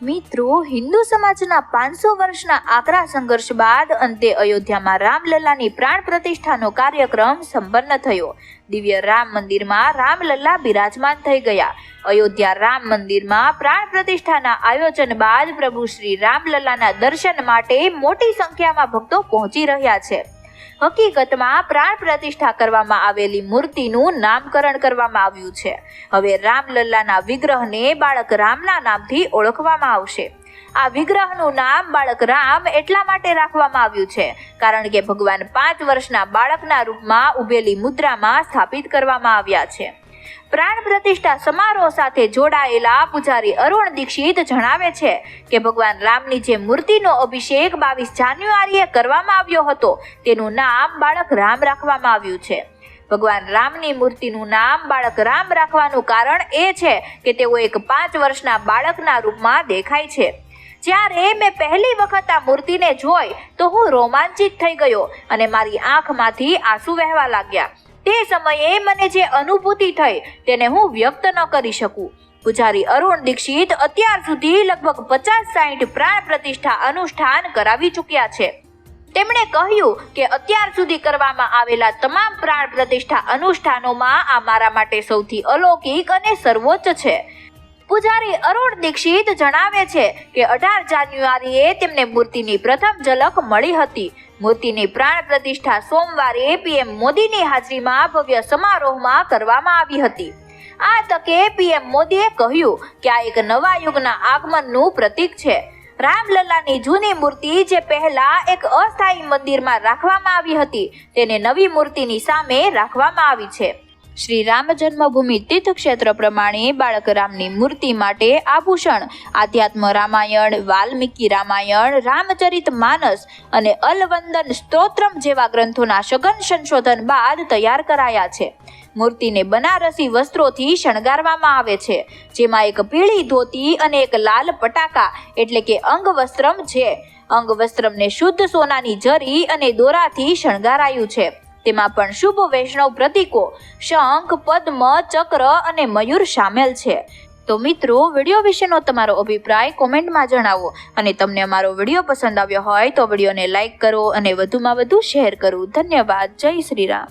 મિત્રો, હિન્દુ સમાજના 500 વર્ષના આકરા સંઘર્ષ બાદ અંતે અયોધ્યામાં રામલલ્લાની પ્રાણ પ્રતિષ્ઠાનો કાર્યક્રમ સંપન્ન થયો. દિવ્ય રામ મંદિરમાં રામલલ્લા બિરાજમાન થઈ ગયા. અયોધ્યા રામ મંદિરમાં પ્રાણ પ્રતિષ્ઠાના આયોજન બાદ પ્રભુ શ્રી રામલલ્લાના દર્શન માટે મોટી સંખ્યામાં ભક્તો પહોંચી રહ્યા છે. હકીકતમાં પ્રાણ પ્રતિષ્ઠા કરવામાં આવેલી મૂર્તિનું નામકરણ કરવામાં આવ્યું છે. હવે રામલલ્લાના વિગ્રહને બાળક રામના નામથી ઓળખવામાં આવશે. આ વિગ્રહનું નામ બાળક રામ એટલા માટે રાખવામાં આવ્યું છે કારણ કે ભગવાન 5 વર્ષના બાળકના રૂપમાં ઉભેલી મુદ્રામાં સ્થાપિત કરવામાં આવ્યા છે. પ્રાણ પ્રતિષ્ઠા સમારોહ સાથે જોડાયેલા પૂજારી અરુણ દીક્ષિત જણાવે છે કે ભગવાન રામની જે મૂર્તિનો અભિષેક 22 જાન્યુઆરીએ કરવામાં આવ્યો હતો તેનું નામ બાળક રામ રાખવામાં આવ્યું છે. ભગવાન રામની મૂર્તિનું નામ બાળક રામ રાખવાનું કારણ એ છે કે તેઓ એક 5 વર્ષના બાળકના રૂપમાં દેખાય છે. જ્યારે મેં પહેલી વખત આ મૂર્તિને જોઈ તો હું રોમાંચિત થઈ ગયો અને મારી આંખમાંથી આંસુ વહેવા લાગ્યા. તે સમયે મને જે અનુભૂતિ થઈ તેને હું વ્યક્ત ન કરી શકું. પૂજારી અરુણ દીક્ષિત અત્યાર સુધી લગભગ 50-60 પ્રાણ પ્રતિષ્ઠા અનુષ્ઠાન કરાવી ચૂક્યા છે. તેમણે કહ્યું કે અત્યાર સુધી કરવામાં આવેલા તમામ પ્રાણ પ્રતિષ્ઠા અનુષ્ઠાનોમાં આ મારા માટે સૌથી અલૌકિક અને સર્વોચ્ચ છે. પૂજારી અરુણ દીક્ષિત જણાવે છે કે 18 જાન્યુઆરીએ તેમને મૂર્તિની પ્રથમ ઝલક મળી હતી. મૂર્તિની પ્રાણ પ્રતિષ્ઠા સોમવારે પીએમ મોદીની હાજરીમાં ભવ્ય સમારોહમાં કરવામાં આવી હતી. આ તકે પીએમ મોદીએ કહ્યું કે આ એક નવા યુગના આગમનનું પ્રતીક છે. રામલલ્લાની જૂની મૂર્તિ જે પહેલા એક અસ્થાયી મંદિરમાં રાખવામાં આવી હતી તેને નવી મૂર્તિની સામે રાખવામાં આવી છે. શ્રી રામ જન્મભૂમિ તીર્થક્ષેત્ર પ્રમાણે બાળક રામની મૂર્તિ માટે આભૂષણ આધ્યાત્મ રામાયણ, વાલ્મીકી રામાયણ, રામચરિત માનસ અને અલવંદન સ્તોત્રમ જેવા ગ્રંથોના સઘન સંશોધન બાદ તૈયાર કરાયા છે. મૂર્તિને બનારસી વસ્ત્રોથી શણગારવામાં આવે છે, જેમાં એક પીળી ધોતી અને એક લાલ પટાકા એટલે કે અંગવસ્ત્રમ છે. અંગવસ્ત્રમને શુદ્ધ સોનાની જરી અને દોરાથી શણગારાયું છે. તેમાં પણ શુભ વૈષ્ણવ પ્રતીકો શંખ, પદ્મ, ચક્ર અને મયુર સામેલ છે. તો મિત્રો, વિડીયો વિશેનો તમારો અભિપ્રાય કોમેન્ટમાં જણાવો અને તમને અમારો વિડીયો પસંદ આવ્યો હોય તો વિડીયોને લાઈક કરો અને વધુમાં વધુ શેર કરો. ધન્યવાદ. જય શ્રી રામ.